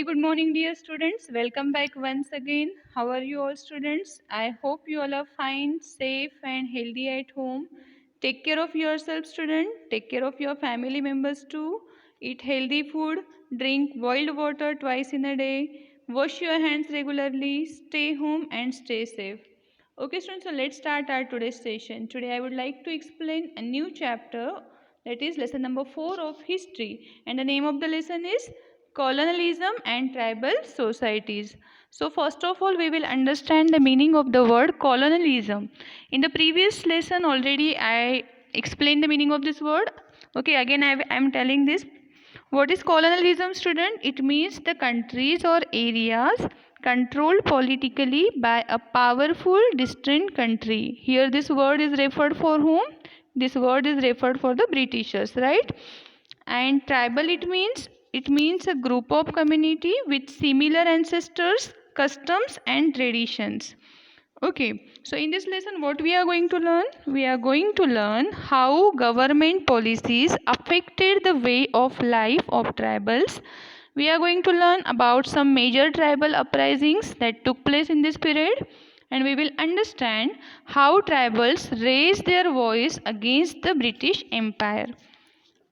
Very good morning, dear students. Welcome back once again. How are you all, students? I hope you all are fine, safe, and healthy at home. Take care of yourself, student. Take care of your family members too. Eat healthy food. Drink boiled water twice in a day. Wash your hands regularly. Stay home and stay safe. Okay, students, so let's start our today's session. Today, I would like to explain a new chapter, that is lesson number 4 of history. And the name of the lesson is colonialism and tribal societies. So first of all, we will understand the meaning of the word colonialism. In the previous lesson already I explained the meaning of this word. Okay, again I am telling this. What is colonialism, student? It means the countries or areas controlled politically by a powerful distant country. Here this word is referred for whom? This word is referred for the Britishers, right? And tribal, it means a group of community with similar ancestors, customs and traditions. Okay, so in this lesson what we are going to learn? We are going to learn how government policies affected the way of life of tribals. We are going to learn about some major tribal uprisings that took place in this period, and we will understand how tribals raised their voice against the British Empire.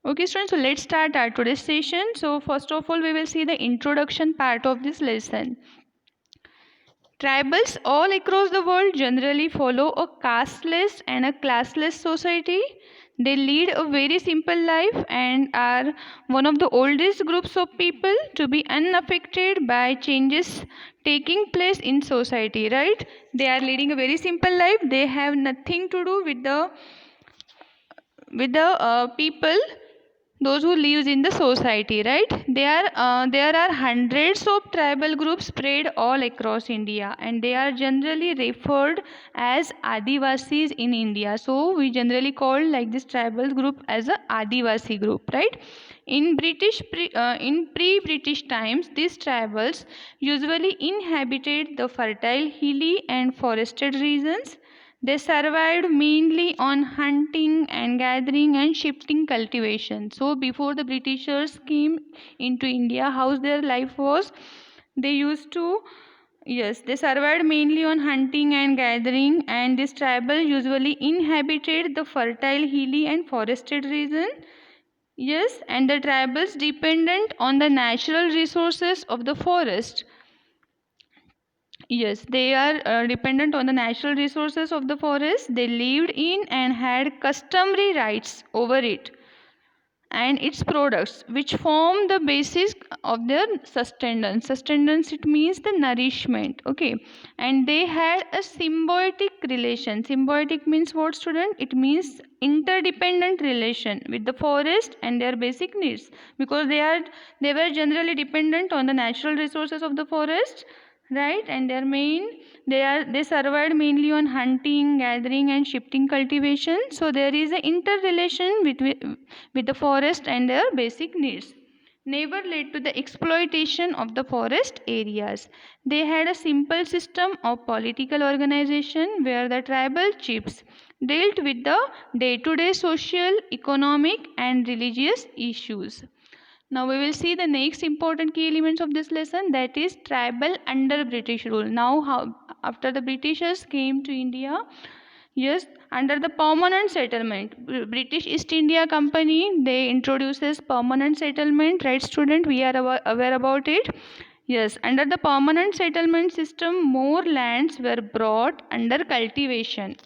Okay, students, so let's start our today's session. So first of all, we will see the introduction part of this lesson. Tribals all across the world generally follow a casteless and a classless society. They lead a very simple life and are one of the oldest groups of people to be unaffected by changes taking place in society, right? They are leading a very simple life. They have nothing to do with the people, those who lives in the society, right? There are hundreds of tribal groups spread all across India, and they are generally referred as Adivasis in India. So we generally call like this tribal group as a Adivasi group, right? In pre-British times, these tribals usually inhabited the fertile hilly and forested regions. They survived mainly on hunting and gathering and shifting cultivation. So before the Britishers came into India, how their life was? They used to, yes, they survived mainly on hunting and gathering, and this tribal usually inhabited the fertile hilly and forested region. Yes, and the tribals dependent on the natural resources of the forest. Yes, they are dependent on the natural resources of the forest. They lived in and had customary rights over it and its products, which form the basis of their sustenance. Sustenance, it means the nourishment. Okay, and they had a symbiotic relation. Symbiotic means what, student? It means interdependent relation with the forest and their basic needs, because they were generally dependent on the natural resources of the forest, right? And they survived mainly on hunting, gathering and shifting cultivation. So there is an interrelation with the forest and their basic needs. Never led to the exploitation of the forest areas. They had a simple system of political organization where the tribal chiefs dealt with the day-to-day social, economic and religious issues. Now we will see the next important key elements of this lesson, that is tribal under British rule. Now how after the Britishers came to India, yes, under the permanent settlement, British East India Company, they introduces permanent settlement, right student? We are aware about it. Yes, under the permanent settlement system, more lands were brought under cultivation.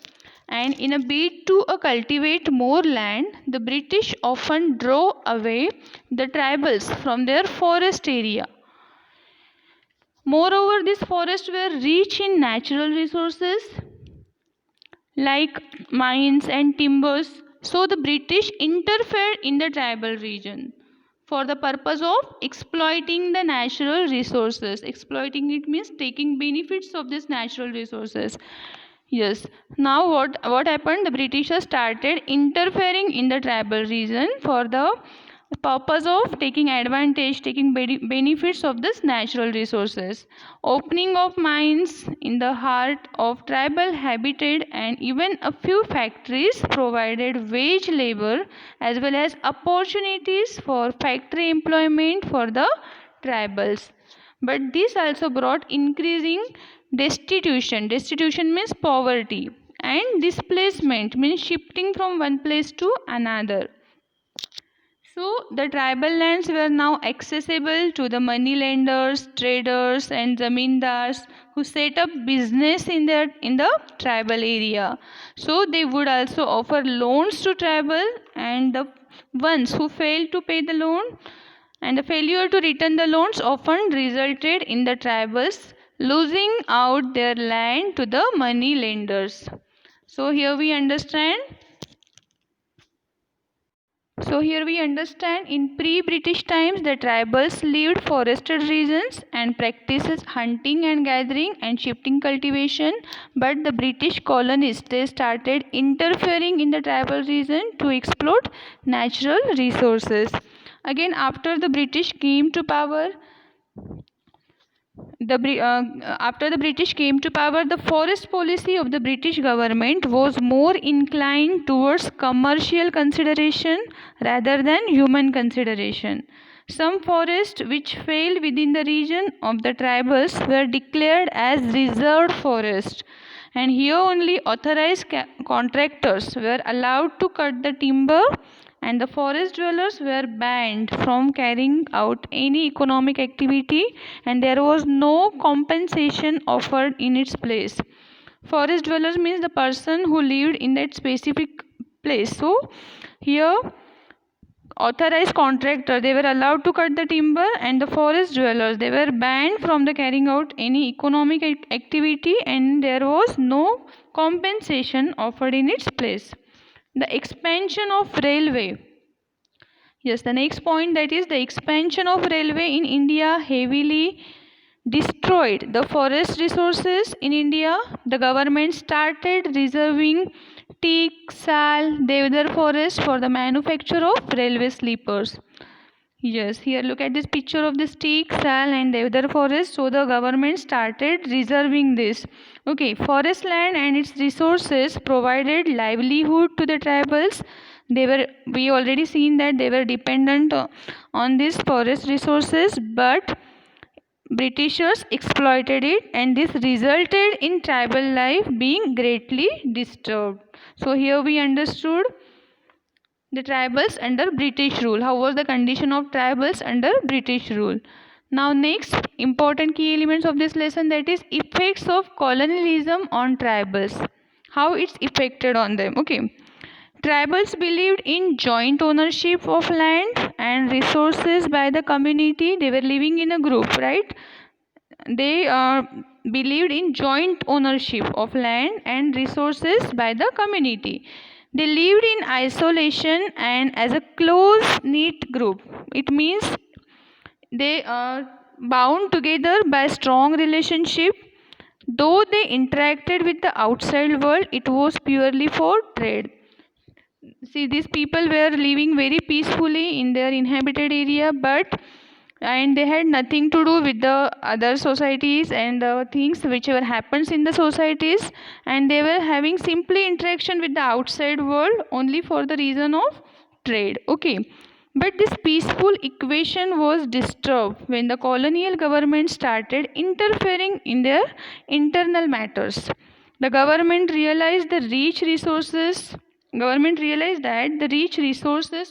And in a bid to cultivate more land, the British often drove away the tribals from their forest area. Moreover, these forests were rich in natural resources like mines and timbers. So the British interfered in the tribal region for the purpose of exploiting the natural resources. Exploiting, it means taking benefits of these natural resources. Yes. Now what happened? The Britishers started interfering in the tribal region for the purpose of taking advantage, taking benefits of this natural resources. Opening of mines in the heart of tribal habitat and even a few factories provided wage labor as well as opportunities for factory employment for the tribals. But this also brought increasing destitution. Destitution means poverty, and displacement means shifting from one place to another. So the tribal lands were now accessible to the moneylenders, traders and zamindars who set up business in the tribal area. So they would also offer loans to tribal, and the ones who failed to pay the loan and the failure to return the loans often resulted in the tribals losing out their land to the money lenders. So here we understand in pre-British times the tribals lived forested regions and practices hunting and gathering and shifting cultivation, but the British colonists they started interfering in the tribal region to exploit natural resources. Again, after the British came to power, after the British came to power, the forest policy of the British government was more inclined towards commercial consideration rather than human consideration. Some forests which fell within the region of the tribals were declared as reserved forest, and here only authorized contractors were allowed to cut the timber, and the forest dwellers were banned from carrying out any economic activity, and there was no compensation offered in its place. Forest dwellers means the person who lived in that specific place. So here authorized contractor they were allowed to cut the timber, and the forest dwellers they were banned from the carrying out any economic activity, and there was no compensation offered in its place. The expansion of railway. Yes, the next point, that is the expansion of railway in India heavily destroyed the forest resources in India. The government started reserving teak, sal, deodar forest for the manufacture of railway sleepers. Yes, here look at this picture of this teak, sal and deodar forest. So the government started reserving this. Okay, forest land and its resources provided livelihood to the tribals. We already seen that they were dependent on these forest resources, but Britishers exploited it, and this resulted in tribal life being greatly disturbed. So here we understood the tribals under British rule. How was the condition of tribals under British rule? Now next important key elements of this lesson, that is effects of colonialism on tribals. How it's affected on them. Okay. Tribals believed in joint ownership of land and resources by the community. They were living in a group, right? They believed in joint ownership of land and resources by the community. They lived in isolation and as a close-knit group. It means they are bound together by strong relationship. Though they interacted with the outside world, it was purely for trade. See, these people were living very peacefully in their inhabited area, and they had nothing to do with the other societies and the things whichever happens in the societies, and they were having simply interaction with the outside world only for the reason of trade. Okay, but this peaceful equation was disturbed when the colonial government started interfering in their internal matters. The government realized that the rich resources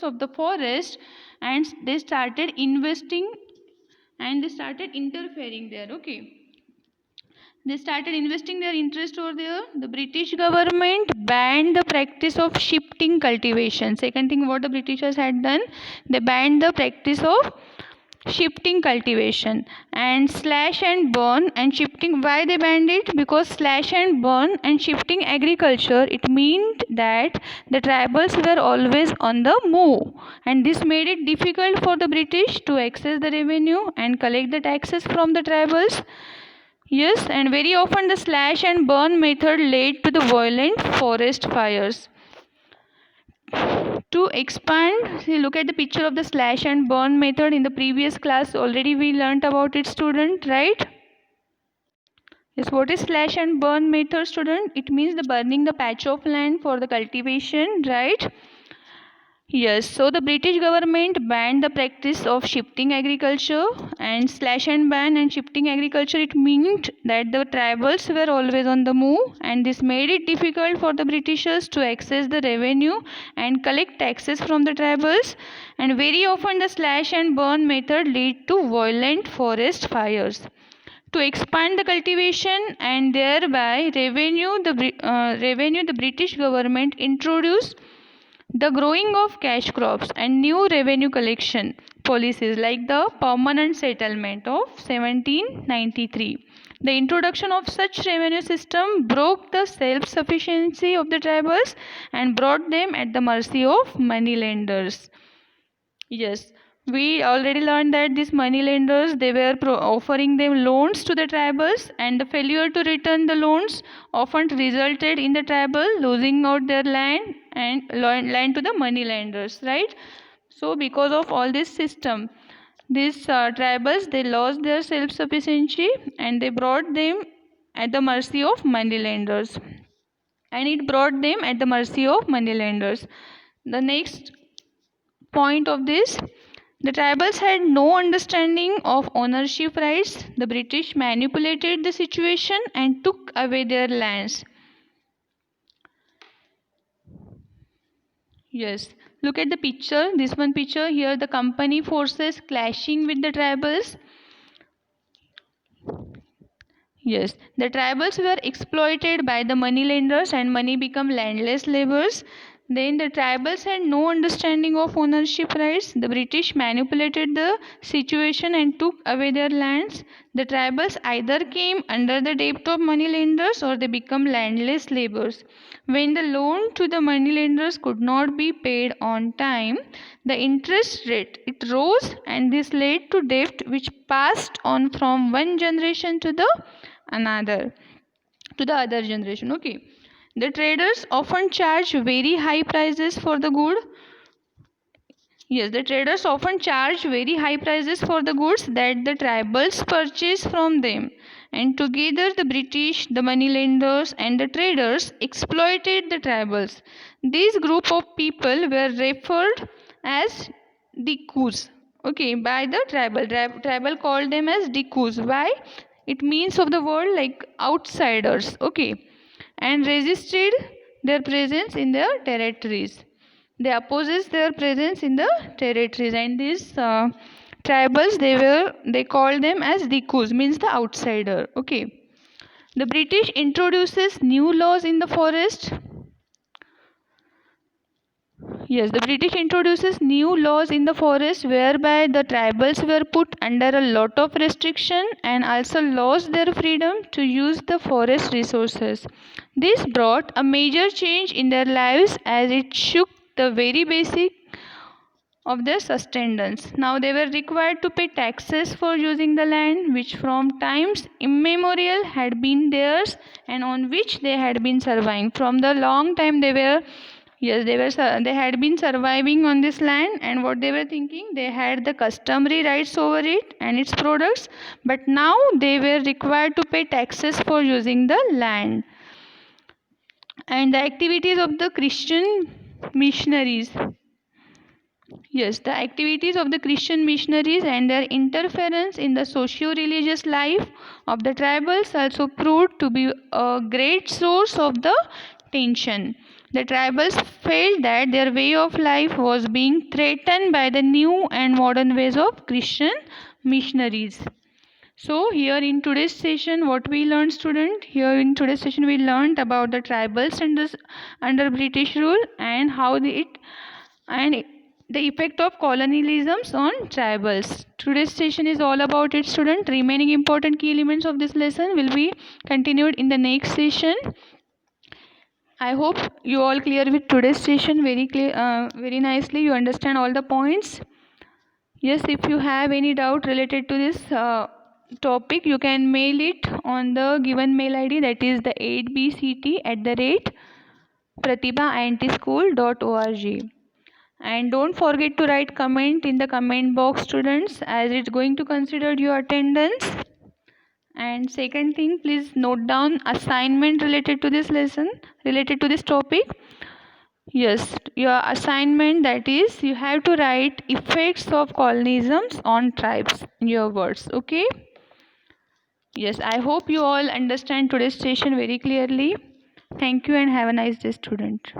of the forest, and they started investing and they started interfering there. Okay, they started investing their interest over there. The British government banned the practice of shifting cultivation. Second thing what the Britishers had done, they banned the practice of shifting cultivation and slash and burn and shifting. Why they banned it? Because slash and burn and shifting agriculture, it meant that the tribals were always on the move, and this made it difficult for the British to access the revenue and collect the taxes from the tribals. Yes, and very often the slash and burn method led to the violent forest fires. To expand, see, look at the picture of the slash and burn method. In the previous class already we learnt about it, student, right? Yes, what is slash and burn method, student? It means the burning the patch of land for the cultivation, right? Yes, so the British government banned the practice of shifting agriculture, and slash and ban and shifting agriculture, it meant that the tribals were always on the move, and this made it difficult for the Britishers to access the revenue and collect taxes from the tribals, and very often the slash and burn method led to violent forest fires. To expand the cultivation and thereby revenue, the British government introduced the growing of cash crops and new revenue collection policies like the permanent settlement of 1793. The introduction of such revenue system broke the self-sufficiency of the tribals and brought them at the mercy of moneylenders. Yes, we already learned that these money lenders, they were offering them loans to the tribals, and the failure to return the loans often resulted in the tribal losing out their land and land to the money lenders, right? So because of all this system, these tribals, they lost their self sufficiency and they brought them at the mercy of money lenders, and it brought them at the mercy of money lenders. The next point of this, the tribals had no understanding of ownership rights. The British manipulated the situation and took away their lands. Yes, look at the picture. This one picture here, the company forces clashing with the tribals. Yes, the tribals were exploited by the money lenders and money become landless laborers. Then the tribals had no understanding of ownership rights. The British manipulated the situation and took away their lands. The tribals either came under the debt of money lenders or they become landless laborers. When the loan to the money lenders could not be paid on time, the interest rate it rose, and this led to debt which passed on from one generation to the another to the other generation. Okay, the traders often charge very high prices for the good. Yes, the traders often charge very high prices for the goods that the tribals purchase from them, and together the British, the money lenders and the traders exploited the tribals. These group of people were referred as Dikus, okay, by the tribal called them as Dikus. Why? It means of the word like outsiders, okay, and resisted their presence in their territories. They opposes their presence in the territories, and these tribals, they called them as Dikus, means the outsider. Okay, the British introduces new laws in the forest. Yes, the British introduces new laws in the forest whereby the tribals were put under a lot of restriction and also lost their freedom to use the forest resources. This brought a major change in their lives as it shook the very basic of their sustenance. Now they were required to pay taxes for using the land which from times immemorial had been theirs and on which they had been surviving. From the long time they were, yes, they had been surviving on this land, and what they were thinking, they had the customary rights over it and its products, but now they were required to pay taxes for using the land. And the activities of the Christian missionaries. Yes, the activities of the Christian missionaries and their interference in the socio-religious life of the tribals also proved to be a great source of the tension. The tribals felt that their way of life was being threatened by the new and modern ways of Christian missionaries. So here in today's session, what we learned, student? Here in today's session, we learned about the tribals under British rule and how the effect of colonialisms on tribals. Today's session is all about it, student. Remaining important key elements of this lesson will be continued in the next session. I hope you all clear with today's session very clear, very nicely. You understand all the points. Yes, if you have any doubt related to this topic, you can mail it on the given mail ID, that is the 8bct@pratibhaintschool.org. And don't forget to write comment in the comment box, students, as it's going to consider your attendance. And second thing, please note down assignment related to this lesson, related to this topic. Yes, your assignment, that is you have to write effects of colonialisms on tribes in your words. Okay? Yes, I hope you all understand today's session very clearly. Thank you and have a nice day, student.